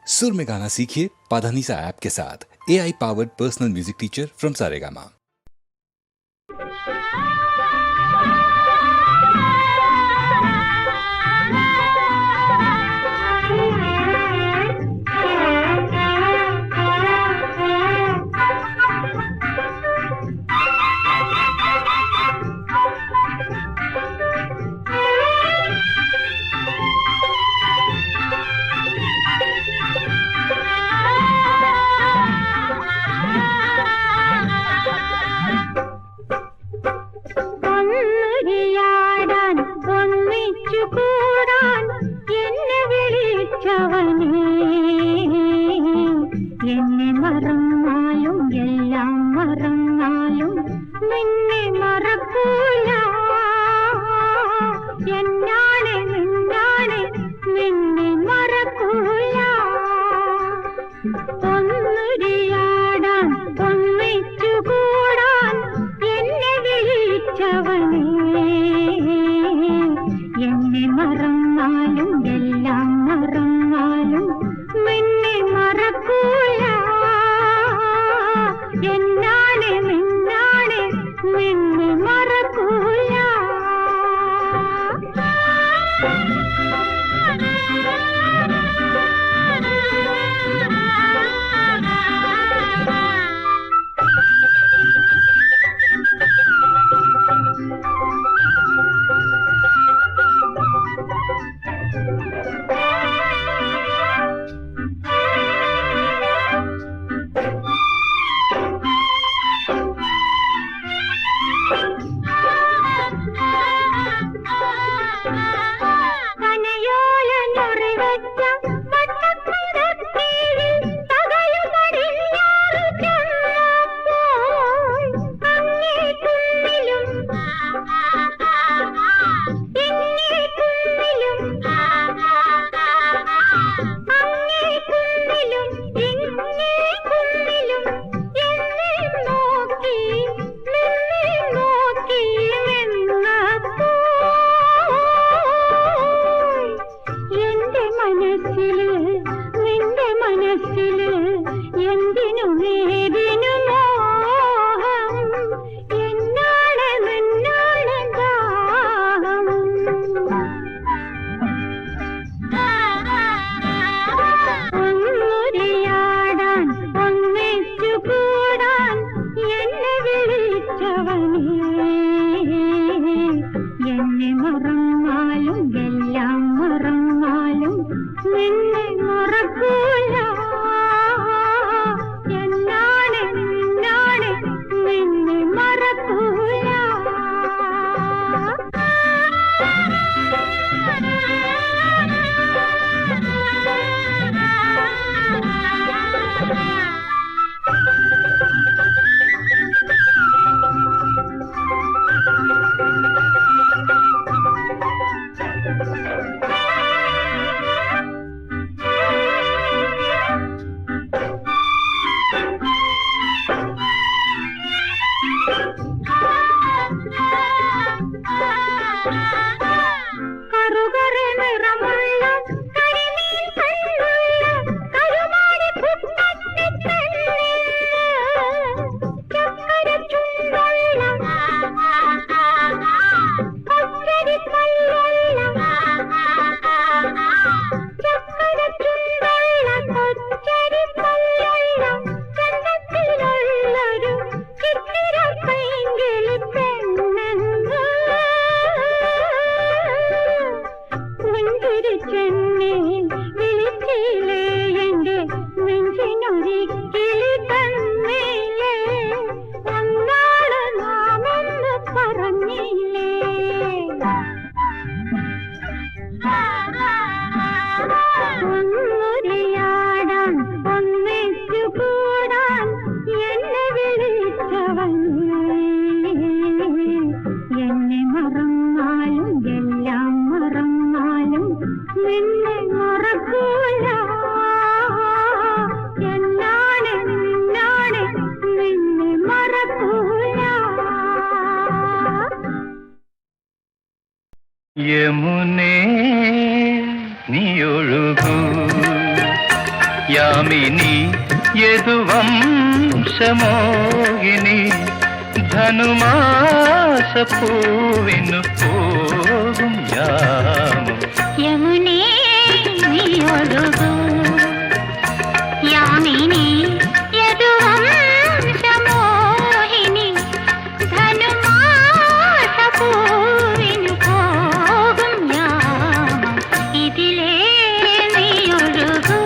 सुर में गाना सीखिए पाधानीसा ऐप के साथ। AI powered personal music teacher from Saregama. ಯಮುನೆ ನೀಯೊಳುಗು യാമിനി യദുവംശമോഹിനി ധനുമാസപ്പൂവിനു പോകും യാമം യമുനേ നീയൊഴുകൂ യാമിനി യദുവംശമോഹിനി ധനുമാസപ്പൂവിനു പോകും യാമം ഇതിലേ നീയൊഴുകൂ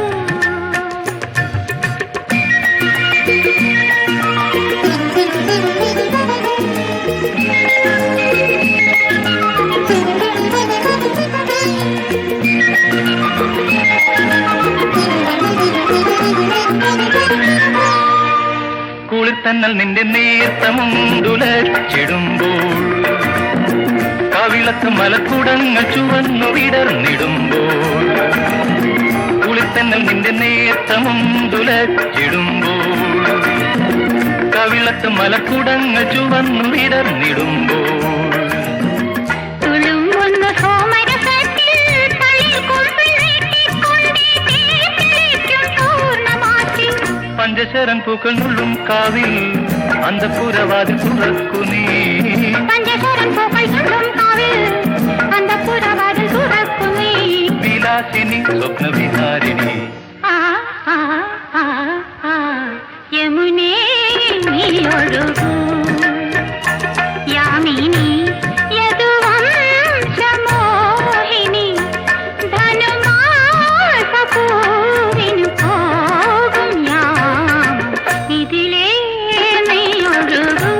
കുളിർത്തന്നൽ നിന്റെ നേർത്തമുണ്ടുലച്ചിടുമ്പോൾ കവിളത്ത് മലക്കുടങ്ങൾ ചുവന്നു വിടർന്നിടുമ്പോൾ കുളിർത്തന്നൽ നിന്റെ നേർത്തമുണ്ടുലച്ചിടുമ്പോൾ കവിളത്ത് മലക്കുടങ്ങൾ ചുവന്നു വിടർന്നിടുമ്പോൾ പഞ്ചശരൻ പൂക്കൾ നുള്ളും കാവിൽ അന്തപുരവാതിൽ തുറക്കു നീ പഞ്ചശരൻ പൂക്കൾ നുള്ളും കാവിൽ അന്തപുരവാതിൽ തുറക്കു നീ വിലാസിനി സ്വപ്നവിഹാരിണി യമുനേ നീയൊഴുകൂ യാമിനി യദുവംശമോഹിനി ധനുമാസപ്പൂവിനു പോകും യാമം ഇതിലേ നീയൊഴുകൂ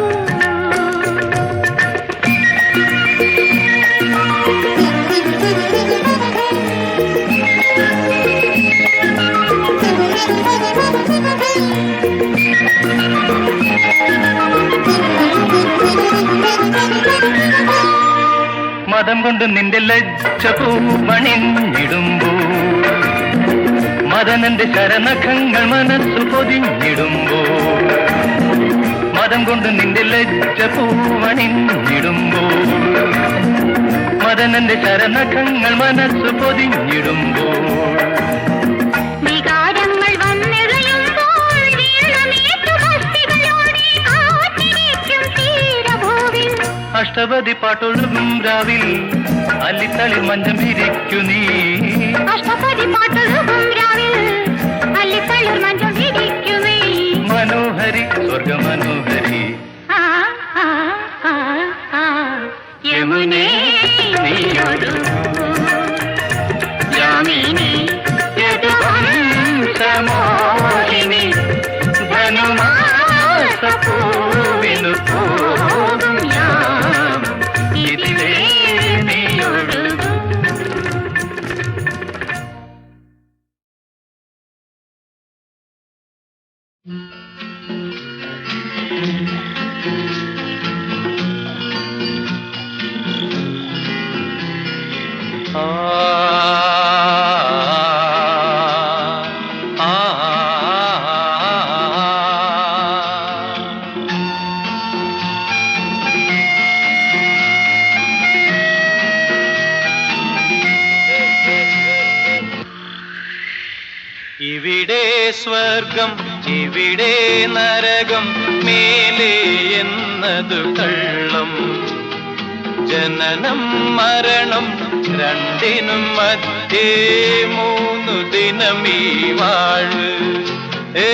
മതം കൊണ്ട് നിന്റെ ലജ്ജ പൂമണിഞ്ഞിടുമ്പോൾ മദനന്റെ ശരനഖങ്ങൾ മനസ്സു പൊതിഞ്ഞിടുമ്പോൾ മതം കൊണ്ട് നിന്റെ ലജ്ജ പൂമണിഞ്ഞിടുമ്പോൾ മദനന്റെ ശരനഖങ്ങൾ മനസ്സു പൊതിഞ്ഞിടുമ്പോൾ വികാരങ്ങൾ വന്നിറയുമ്പോൾ വീണമേറ്റുഭക്തികളോടെ കാത്തിരിക്കും തീരഭൂവിൽ അഷ്ടപതി പാട്ടൊഴുകും രാവിൽ അല്ലിത്തളിൽ മഞ്ചം വിരിക്കു നീ അഷ്ടപതി പാട്ടൊഴുകും രാവിൽ അല്ലിത്തളിർ മഞ്ചം വിരിക്കു നീ മനോഹരി സ്വർഗ മനോഹരി യമുനേ നീയൊഴുകൂ യാമിനി യദുവംശമോഹിനി ധനുമാസപ്പൂവിനു പോകും യാമം ഇതിലേ നീയൊഴുകൂ ഇവിടെ സ്വർഗം ഇവിടെ നരകം മേലെ എന്നതു കള്ളം ജനനം മരണം രണ്ടിനും മധ്യേ 3 ദിനമീ വാഴ്വ് 3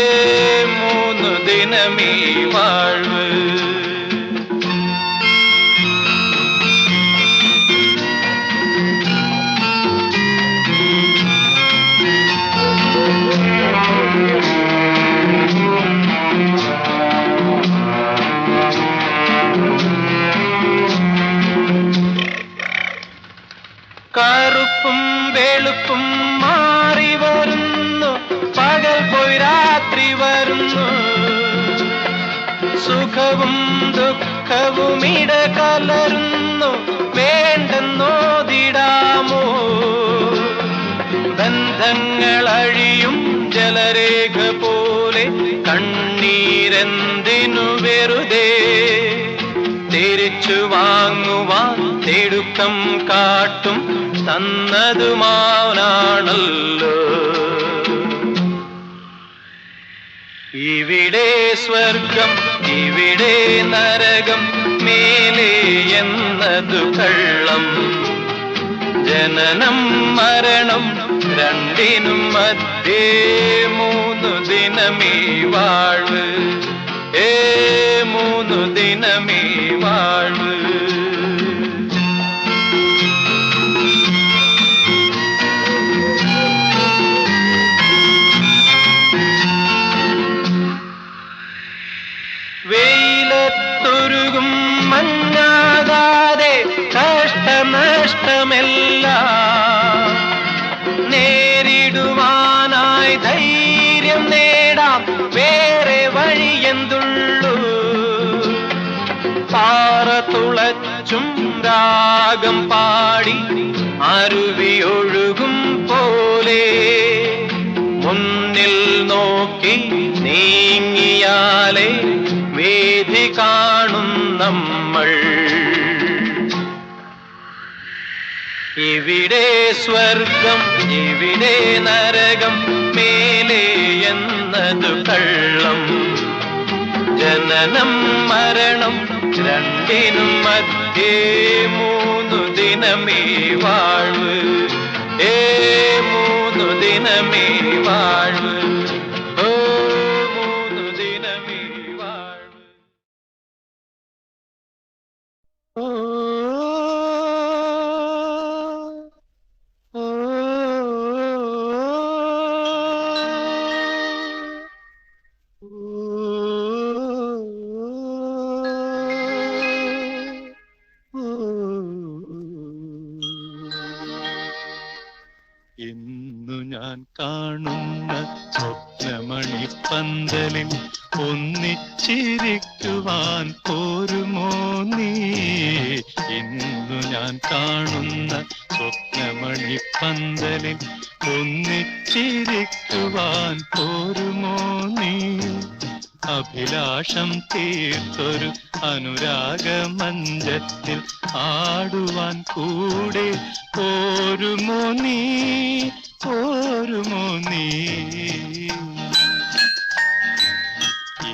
ദിനമീ വാഴ്വ് കറുപ്പും വെളുപ്പും മാറി വരുന്നു പകൽ പോയി രാത്രി വരുന്നു സുഖവും ദുഃഖവും ഇടകലരുന്നു വേണ്ടെന്നോതിടാമോ ബന്ധങ്ങൾ അഴിയും ജലരേഖ പോലെ കണ്ണീരെന്തിനു വെറുതെ തിരിച്ചു വാങ്ങുവാൻ തിടുക്കം കാട്ടും തന്നതുമാണല്ലോ ഇവിടെ സ്വർഗം ഇവിടെ നരകം മേലെ എന്നതു കള്ളം ജനനം മരണം രണ്ടിനും മധ്യേ 3 ദിനമേ വാഴ്വ് 3 ദിനമേ വാഴ്വ് വെയിലത്തൊരുകും മഞ്ഞാകാതെ കഷ്ടനഷ്ടമെല്ലാം നേരിടുവാനായി ധൈര്യം നേടാം വേറെ വഴിയെന്തുള്ളൂ പാറ തുളച്ചും രാഗം പാടി അരുവിയൊഴുകും പോലെ മുന്നിൽ നോക്കി നീങ്ങിയാലേ വേദി കാണും നമ്മൾ ഇവിടെ സ്വർഗം ഇവിടെ നരകം മേലെ എന്നതു കള്ളം ജനനം മരണം രണ്ടിനും മധ്യേ 3 ദിനമേ വാഴ്വ് 3 ദിനമേ വാഴ്വ് ഇന്നു ഞാൻ കാണുന്ന സ്വപ്നമണിപ്പന്തലിൽ ഒന്നിച്ചിരിക്കുവാൻ പോരുമോ നീ ഇന്നു ഞാൻ കാണുന്ന സ്വപ്നമണിപ്പന്തലിൽ ഒന്നിച്ചിരിക്കുവാൻ പോരുമോ നീ അഭിലാഷം തീർത്തൊരു അനുരാഗമഞ്ചത്തിൽ ആടുവാൻ കൂടെ പോരുമോ നീ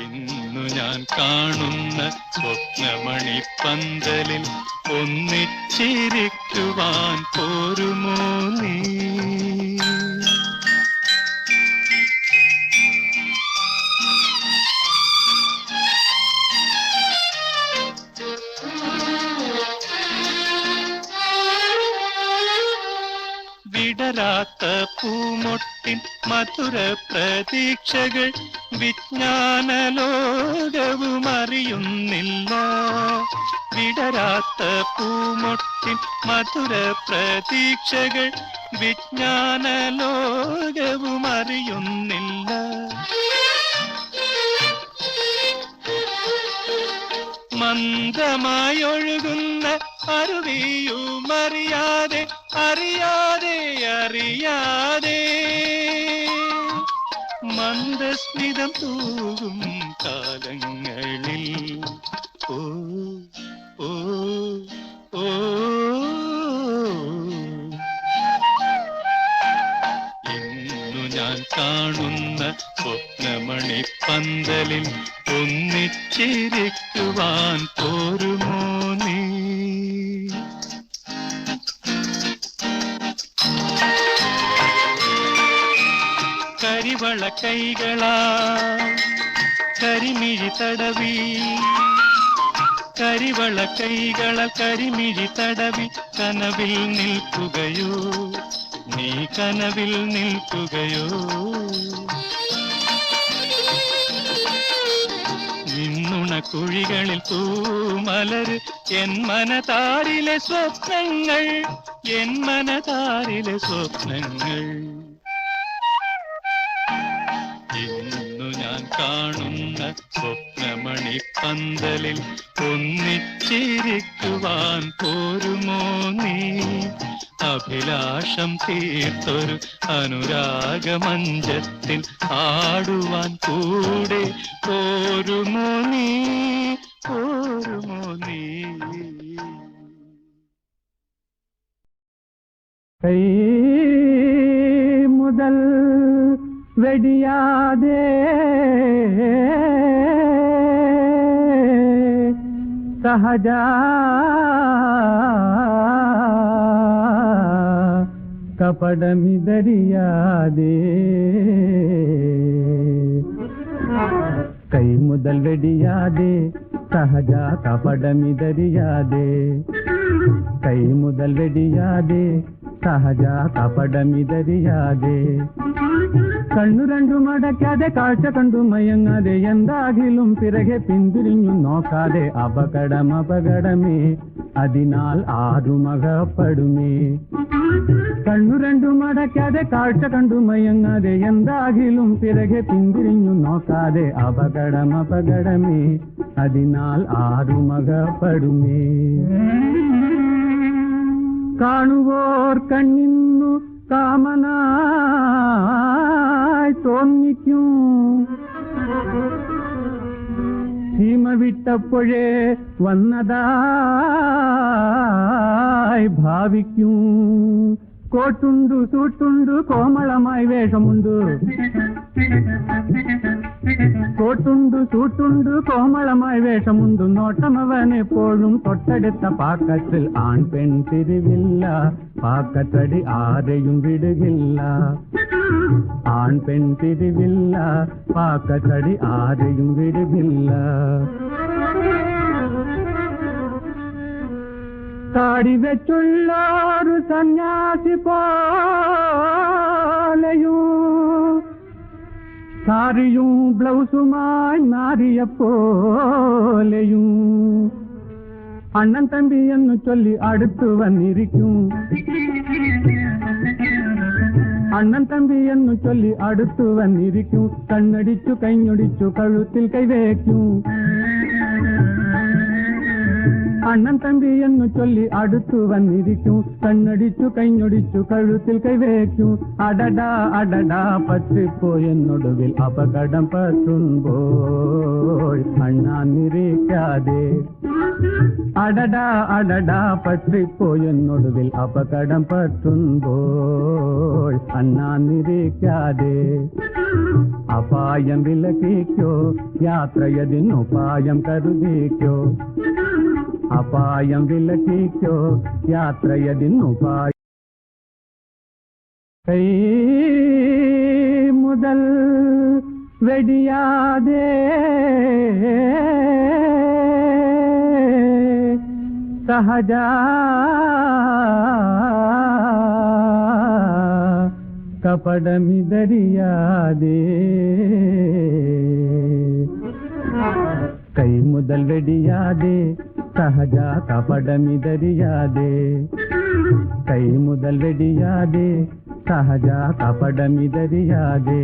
ഇന്നു ഞാൻ കാണുന്ന സ്വപ്നമണിപ്പന്തലിൽ ഒന്നിച്ചിരിക്കുവാൻ പോരുമോ നീ വിടരാത്ത പൂമൊട്ടിൻ മധുര പ്രതീക്ഷകൾ വിജ്ഞാനലോകവും അറിയുന്നില്ല വിടരാത്ത പൂമൊട്ടിൻ മധുര പ്രതീക്ഷകൾ വിജ്ഞാനലോകവും അറിയുന്നില്ല മന്ദമായൊഴുകുന്ന അരുവിയുമറിയാതെ അറിയാതെ അറിയാതെ മന്ദസ്മിതം തൂകും കാലങ്ങളിൽ ഓ ഓ ഓ ഇന്നു ഞാൻ കാണുന്ന സ്വപ്നമണിപ്പന്തലിൽ ഒന്നിച്ചിരിക്കുവാൻ പോരുമോ നീ കരിവള കൈകളാ കരിമിഴി തടവി കരിവള കൈകള കരിമിഴി തടവി കനവിൽ നിൽക്കുകയോ നീ കനവിൽ നിൽക്കുകയോ നിന്നുണ കുഴികളിൽ തൂമലര് എൻ മനതാരിലെ സ്വപ്നങ്ങൾ എൻ മനതാരിലെ സ്വപ്നങ്ങൾ ഇന്നു ഞാൻ കാണുന്ന സ്വപ്നമണിപ്പന്തലിൽ ഒന്നിച്ചിരിക്കുവാൻ പോരുമോ നീ അഭിലാഷം തീർത്തൊരു അനുരാഗമഞ്ചത്തിൽ ആടുവാൻ കൂടെ പോരുമോ നീ കൈ മുതൽ വെടിയാതെ സഹജ കപടമിതറിയാതെ കൈ മുതൽ വെടിയാതെ സഹജ കപടമിതറിയാതെ കൈ മുതൽ വെടിയാതെ സഹജ കപടമിതറിയാതെ കണ്ണു രണ്ടും അടയ്ക്കാതെ കാഴ്ച കണ്ടു മയങ്ങാതെ എന്താകിലും പിറകെ പിന്തിരിഞ്ഞു നോക്കാതെ അപകടമേ അതിനാൽ ആരുമകപ്പെടുമേ കണ്ണു രണ്ടും അടയ്ക്കാതെ കാഴ്ച കണ്ടു മയങ്ങാതെ എന്താകിലും പിറകെ പിന്തിരിഞ്ഞു നോക്കാതെ അപകടമേ അതിനാൽ ആരുമകപ്പെടുമേ കാണുവോർ കണ്ണിന്നു കാമനായി തോന്നിക്കും സീമ വിട്ടപ്പോഴേ വന്നതായി ഭാവിക്കും കോട്ടുണ്ടു സൂട്ടുണ്ടു കോമളമായി വേഷമുണ്ട് കോട്ടുണ്ടു സൂട്ടുണ്ടു കോമളമായി വേഷമുണ്ട് നോട്ടമവൻ എപ്പോഴും തൊട്ടടുത്ത പാക്കത്തിൽ ആൺ പെൺ തിരിവില്ല പാക്കത്തടി ആരെയും വിടുകില്ല ആൺ പെൺ തിരിവില്ല പാക്കത്തടി ആരെയും വിടുകില്ല താടി വെച്ചുള്ളൊരു സന്യാസി പോലെയും സാരിയും ബ്ലൗസുമായി നാരിയെപ്പോലെയും അണ്ണൻ തമ്പി എന്നു ചൊല്ലി അടുത്തു വന്നിരിക്കും അണ്ണൻ തമ്പി എന്നു ചൊല്ലി അടുത്തു വന്നിരിക്കും കണ്ണടിച്ചു കൈഞ്ഞൊടിച്ചു കഴുത്തിൽ കൈവേക്കും അണ്ണൻ തമ്പി എന്നു ചൊല്ലി അടുത്തു വന്നിരിക്കും കണ്ണടിച്ചു കൈഞ്ഞൊടിച്ചു കഴുത്തിൽ കൈവേക്കും അടടാ അടടാ പറ്റിപ്പോയെന്നൊടുവിൽ അപകടം പറ്റുമ്പോൾ അണ്ണാൻ നിരീക്കാതെ അടടാ അടടാ പറ്റിപ്പോയെന്നൊടുവിൽ അപകടം പറ്റുമ്പോൾ അണ്ണാൻ നിരീക്കാതെ അപായം വിലക്കിക്കോ യാത്രയതിനുപായം കരുതിക്കോ അപായം വിലക്കിക്കോ യാത്രയതിനുപായം കൈ മുതൽ വെടിയാതെ സഹജ കപടമിതറിയാതെ കൈ മുതൽ വെടിയാതെ സഹജ കപടമിതറിയാതെ കൈ മുതൽ വെടിയാതെ സഹജ കപടമിതറിയാതെ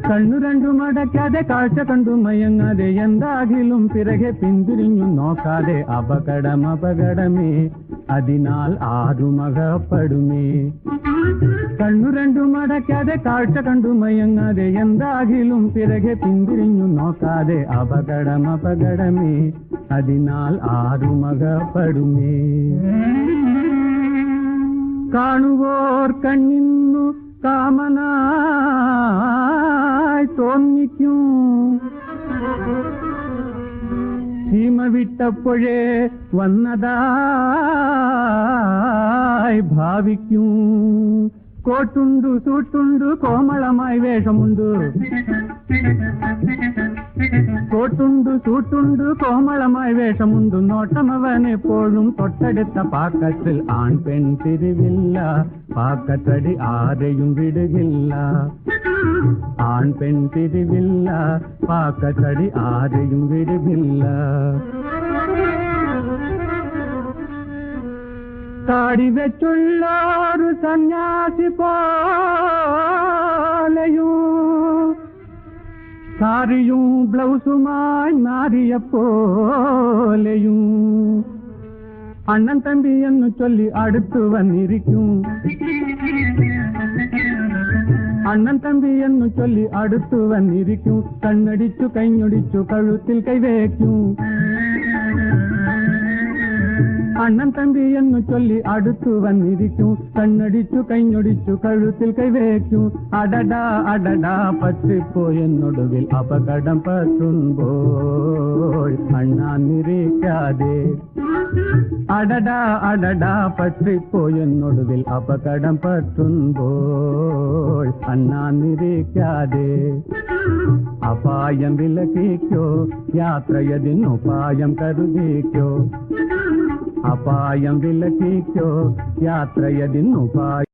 കണ്ണു രണ്ടും അടയ്ക്കാതെ കാഴ്ച കണ്ടു മയങ്ങാതെ എന്താകിലും പിറകെ പിന്തിരിഞ്ഞു നോക്കാതെ അപകടമേ അതിനാൽ ആരുമകപ്പെടുമേ കണ്ണു രണ്ടും അടയ്ക്കാതെ കാഴ്ച കണ്ടു മയങ്ങാതെ എന്താകിലും പിറകെ പിന്തിരിഞ്ഞു നോക്കാതെ അപകടമേ അതിനാൽ ആരുമകപ്പെടുമേ കാണുവോർ കണ്ണിന്നു കാമനായി തോന്നിക്കും സീമ വിട്ടപ്പോഴേ വന്നതായി ഭാവിക്കും കോട്ടുണ്ടു സൂട്ടുണ്ടു കോമളമായി വേഷമുണ്ട് കോട്ടുണ്ടു സൂട്ടുണ്ടു കോമളമായി വേഷമുണ്ട് നോട്ടമവൻ എപ്പോഴും തൊട്ടടുത്ത പാക്കത്തിൽ ആൺ പെൺ തിരിവില്ല പാക്കത്തടി ആരെയും വിടുകില്ല ആൺ പെൺ തിരിവില്ല പാക്കത്തടി ആരെയും വിടുകില്ല താടി വെച്ചുള്ളൊരു സന്യാസി പോലെയും സാരിയും ബ്ലൗസുമായി നാരിയെപ്പോലെയും അണ്ണൻ തമ്പി എന്നു ചൊല്ലി അടുത്തു വന്നിരിക്കും അണ്ണൻ തമ്പി എന്നു ചൊല്ലി അടുത്തു വന്നിരിക്കും കണ്ണടിച്ചു കൈഞ്ഞൊടിച്ചു കഴുത്തിൽ കൈവേക്കും അണ്ണൻ തമ്പി എന്നു ചൊല്ലി അടുത്തു വന്നിരിക്കും കണ്ണടിച്ചു കൈഞ്ഞൊടിച്ചു കഴുത്തിൽ കൈവയ്ക്കും അടടാ അടടാ പറ്റിപ്പോയെന്നൊടുവിൽ അപകടം പറ്റുമ്പോൾ അണ്ണാൻ നിരീക്കാതെ അടടാ അടടാ പറ്റിപ്പോയെന്നൊടുവിൽ അപകടം പറ്റുമ്പോൾ അണ്ണാൻ നിരീക്കാതെ അപായം വിലക്കിക്കോ യാത്രയതിനുപായം കരുതിക്കോ അപായം വിലക്കിക്കോ യാത്രയതിനുപായം